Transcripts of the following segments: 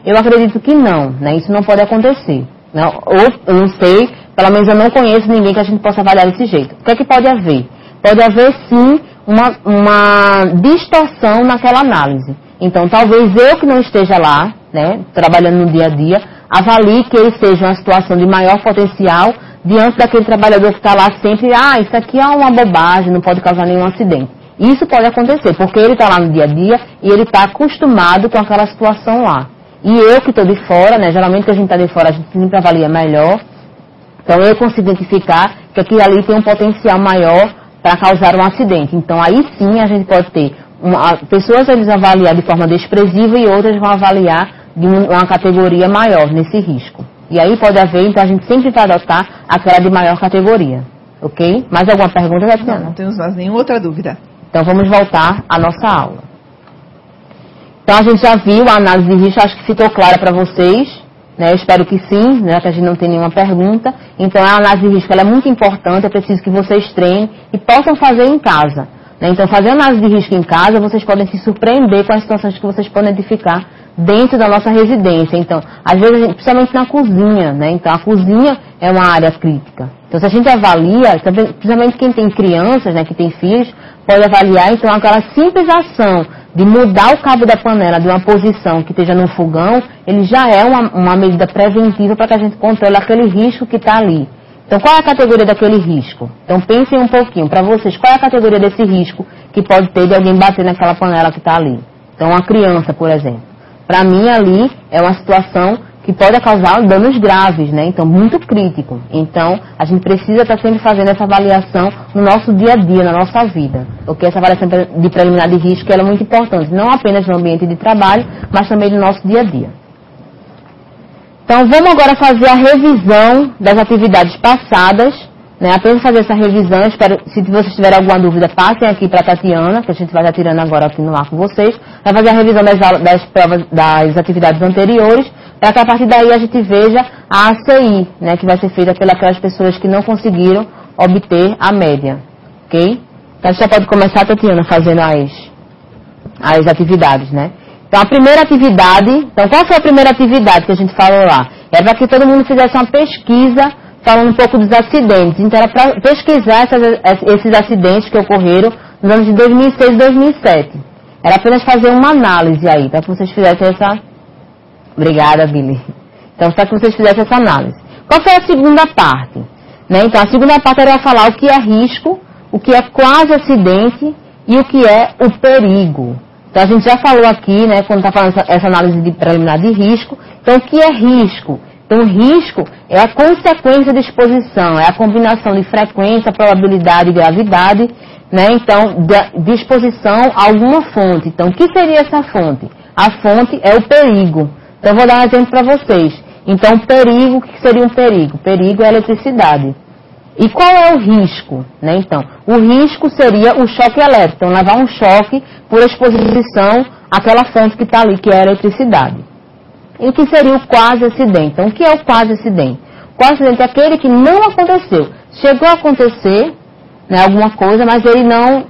Eu acredito que não, né? Isso não pode acontecer. Não, ou, eu não sei, pelo menos eu não conheço ninguém que a gente possa avaliar desse jeito. O que é que pode haver? Pode haver, sim, uma distorção naquela análise. Então, talvez eu que não esteja lá, né, trabalhando no dia a dia, avalie que ele seja uma situação de maior potencial diante daquele trabalhador que está lá sempre, isso aqui é uma bobagem, não pode causar nenhum acidente. Isso pode acontecer, porque ele está lá no dia a dia e ele está acostumado com aquela situação lá. E eu que estou de fora, né, geralmente que a gente está de fora, a gente sempre avalia melhor, então eu consigo identificar que aquilo ali tem um potencial maior para causar um acidente. Então aí sim a gente pode ter pessoas eles avaliar de forma desprezível e outras vão avaliar de uma categoria maior nesse risco. E aí pode haver, então a gente sempre vai adotar aquela de maior categoria. Ok? Mais alguma pergunta, Tatiana? Não temos mais nenhuma outra dúvida. Então vamos voltar à nossa aula. Então a gente já viu a análise de risco, acho que ficou clara para vocês, né? Eu espero que sim, né? Que a gente não tem nenhuma pergunta. Então a análise de risco ela é muito importante, é preciso que vocês treinem e possam fazer em casa. Né? Então fazer análise de risco em casa, vocês podem se surpreender com as situações que vocês podem identificar dentro da nossa residência. Então, às vezes, principalmente na cozinha, né? Então a cozinha é uma área crítica. Então se a gente avalia, principalmente quem tem crianças, né, que tem filhos, pode avaliar, então, aquela simples ação de mudar o cabo da panela de uma posição que esteja no fogão, ele já é uma medida preventiva para que a gente controle aquele risco que está ali. Então, qual é a categoria daquele risco? Então, pensem um pouquinho, para vocês, qual é a categoria desse risco que pode ter de alguém bater naquela panela que está ali? Então, uma criança, por exemplo. Para mim, ali, é uma situação que pode causar danos graves, né? Então, muito crítico. Então, a gente precisa estar sempre fazendo essa avaliação no nosso dia a dia, na nossa vida. Porque essa avaliação de preliminar de risco ela é muito importante, não apenas no ambiente de trabalho, mas também no nosso dia a dia. Então, vamos agora fazer a revisão das atividades passadas, né? Apenas fazer essa revisão, espero, se vocês tiverem alguma dúvida, passem aqui para a Tatiana, que a gente vai estar tirando agora aqui no ar com vocês. Vai fazer a revisão das provas, das atividades anteriores, para que a partir daí a gente veja a ACI, né? Que vai ser feita pelas pessoas que não conseguiram obter a média, ok? Então, a gente já pode começar, Tatiana, fazendo as atividades, né? Então, a primeira atividade, então qual foi a primeira atividade que a gente falou lá? Era para que todo mundo fizesse uma pesquisa falando um pouco dos acidentes. Então, era para pesquisar esses acidentes que ocorreram nos anos de 2006 e 2007. Era apenas fazer uma análise aí, para que vocês fizessem essa... Obrigada, Billy. Então, para que vocês fizessem essa análise. Qual foi a segunda parte? Né? Então, a segunda parte era falar o que é risco, o que é quase acidente e o que é o perigo. Então, a gente já falou aqui, né, quando está falando essa análise de preliminar de risco. Então, o que é risco? Então, o risco é a consequência de exposição, é a combinação de frequência, probabilidade e gravidade, né? Então, de exposição a alguma fonte. Então, o que seria essa fonte? A fonte é o perigo. Então, eu vou dar um exemplo para vocês. Então, perigo, o que seria um perigo? Perigo é a eletricidade. E qual é o risco? Né? Então, o risco seria o choque elétrico. Então, levar um choque por exposição àquela fonte que está ali, que é a eletricidade. E o que seria o quase acidente? Então, o que é o quase acidente? O quase acidente é aquele que não aconteceu. Chegou a acontecer, né, alguma coisa, mas ele não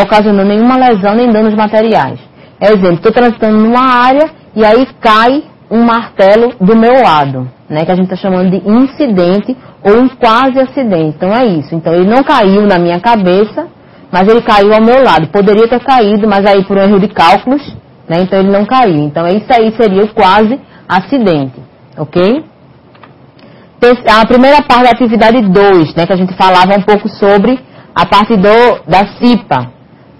ocasionou nenhuma lesão nem danos materiais. Exemplo, estou transitando numa área e aí cai um martelo do meu lado, né, que a gente está chamando de incidente ou um quase acidente. Então é isso. Então ele não caiu na minha cabeça, mas ele caiu ao meu lado. Poderia ter caído, mas aí por um erro de cálculos, né, então ele não caiu. Então isso aí seria o quase acidente, ok? A primeira parte da atividade 2, né, que a gente falava um pouco sobre a parte da CIPA.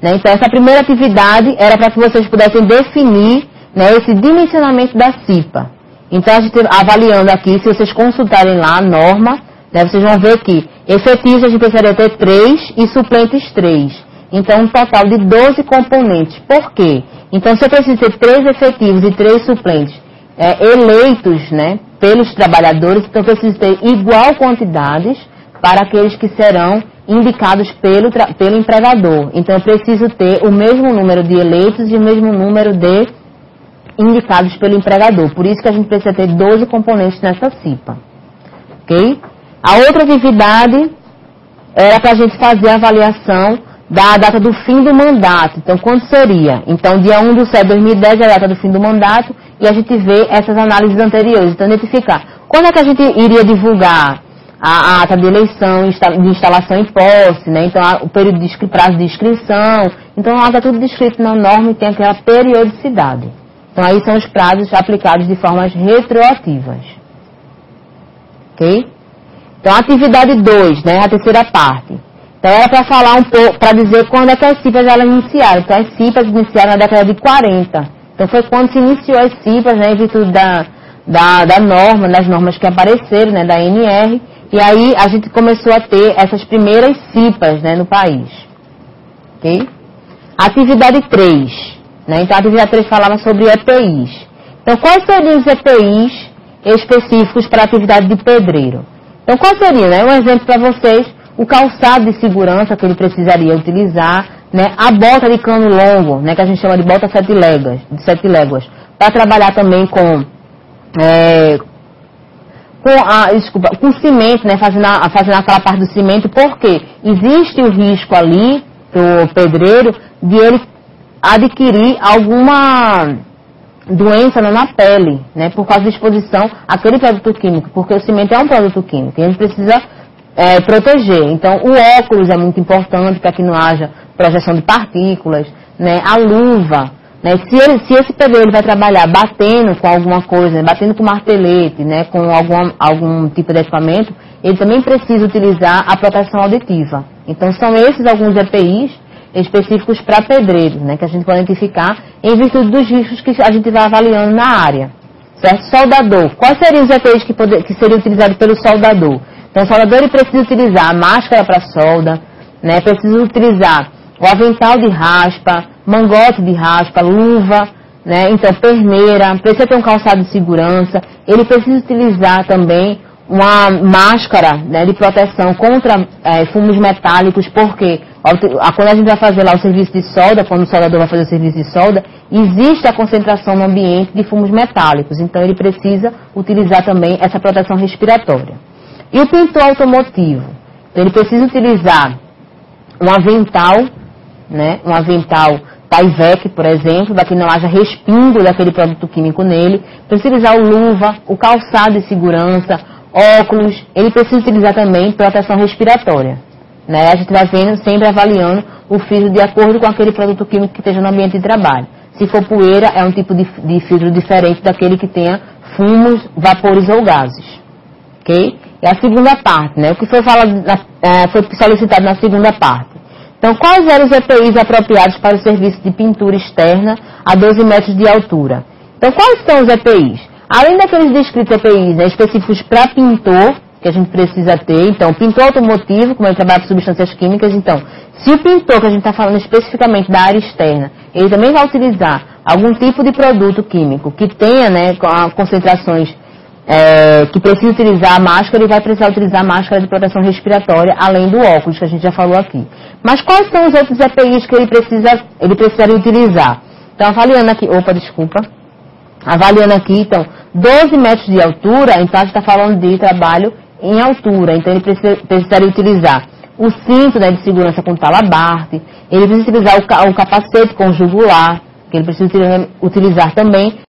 Né? Então essa primeira atividade era para que vocês pudessem definir, né, esse dimensionamento da CIPA. Então a gente avaliando aqui, se vocês consultarem lá a norma, né, vocês vão ver que efetivos a gente precisaria ter 3 e suplentes 3. Então um total de 12 componentes. Por quê? Então se eu preciso ter 3 efetivos e 3 suplentes eleitos, né, pelos trabalhadores, então eu preciso ter igual quantidades para aqueles que serão indicados pelo empregador. Então eu preciso ter o mesmo número de eleitos e o mesmo número de indicados pelo empregador. Por isso que a gente precisa ter 12 componentes nessa CIPA. Ok? A outra atividade era para a gente fazer a avaliação da data do fim do mandato. Então, quando seria? Então, dia 1/7/2010 é a data do fim do mandato e a gente vê essas análises anteriores. Então, identificar quando é que a gente iria divulgar a ata de eleição, de instalação em posse, né? Então, o período de prazo de inscrição. Então, lá está tudo descrito na norma e tem aquela periodicidade. Então, aí são os prazos aplicados de formas retroativas. Ok? Então, atividade 2, né? A terceira parte. Então, era para falar um pouco, para dizer quando é que as CIPAs elas iniciaram. Então, as CIPAs iniciaram na década de 40. Então, foi quando se iniciou as CIPAs, né? Em virtude da norma, das normas que apareceram, né? Da NR. E aí, a gente começou a ter essas primeiras CIPAs, né? No país. Ok? Atividade 3. Né? Então, a atividade 3 falava sobre EPIs. Então, quais seriam os EPIs específicos para a atividade de pedreiro? Então, qual seria, né? Um exemplo para vocês. O calçado de segurança que ele precisaria utilizar, né, a bota de cano longo, né, que a gente chama de bota 7 léguas, para trabalhar também com cimento, né, fazendo aquela parte do cimento, porque existe o risco ali, do pedreiro, de ele adquirir alguma doença na pele, né, por causa da exposição àquele produto químico, porque o cimento é um produto químico, e a gente precisa proteger. Então, o óculos é muito importante para que não haja projeção de partículas, né? A luva, né? Se esse pedreiro vai trabalhar batendo com alguma coisa, né? Batendo com martelete, né? Com algum tipo de equipamento, ele também precisa utilizar a proteção auditiva. Então, são esses alguns EPIs específicos para pedreiros, né? Que a gente pode identificar em virtude dos riscos que a gente vai avaliando na área. Certo? Soldador. Quais seriam os EPIs que seriam utilizados pelo soldador? Então, o soldador ele precisa utilizar a máscara para solda, né? Precisa utilizar o avental de raspa, mangote de raspa, luva, né? Então, perneira, precisa ter um calçado de segurança. Ele precisa utilizar também uma máscara, né, de proteção contra fumos metálicos, porque quando a gente vai fazer lá o serviço de solda, quando o soldador vai fazer o serviço de solda, existe a concentração no ambiente de fumos metálicos. Então, ele precisa utilizar também essa proteção respiratória. E o pintor automotivo? Então, ele precisa utilizar um avental, né? Um avental Tyvek, por exemplo, para que não haja respingo daquele produto químico nele. Precisa utilizar o luva, o calçado de segurança, óculos. Ele precisa utilizar também proteção respiratória, né? A gente vai vendo, sempre avaliando o filtro de acordo com aquele produto químico que esteja no ambiente de trabalho. Se for poeira, é um tipo de filtro diferente daquele que tenha fumos, vapores ou gases. Ok? É a segunda parte, né? O que foi solicitado na segunda parte. Então, quais eram os EPIs apropriados para o serviço de pintura externa a 12 metros de altura? Então, quais são os EPIs? Além daqueles descritos EPIs, né, específicos para pintor, que a gente precisa ter, então, pintor automotivo, como ele trabalha com substâncias químicas, então, se o pintor, que a gente está falando especificamente da área externa, ele também vai utilizar algum tipo de produto químico que tenha, né, concentrações que precisa utilizar a máscara, ele vai precisar utilizar a máscara de proteção respiratória, além do óculos, que a gente já falou aqui. Mas quais são os outros EPIs que ele precisaria utilizar? Então, avaliando aqui, então, 12 metros de altura, então a gente está falando de trabalho em altura, então ele precisaria utilizar o cinto, né, de segurança com talabarte, ele precisa utilizar o capacete com jugular, que ele precisa utilizar também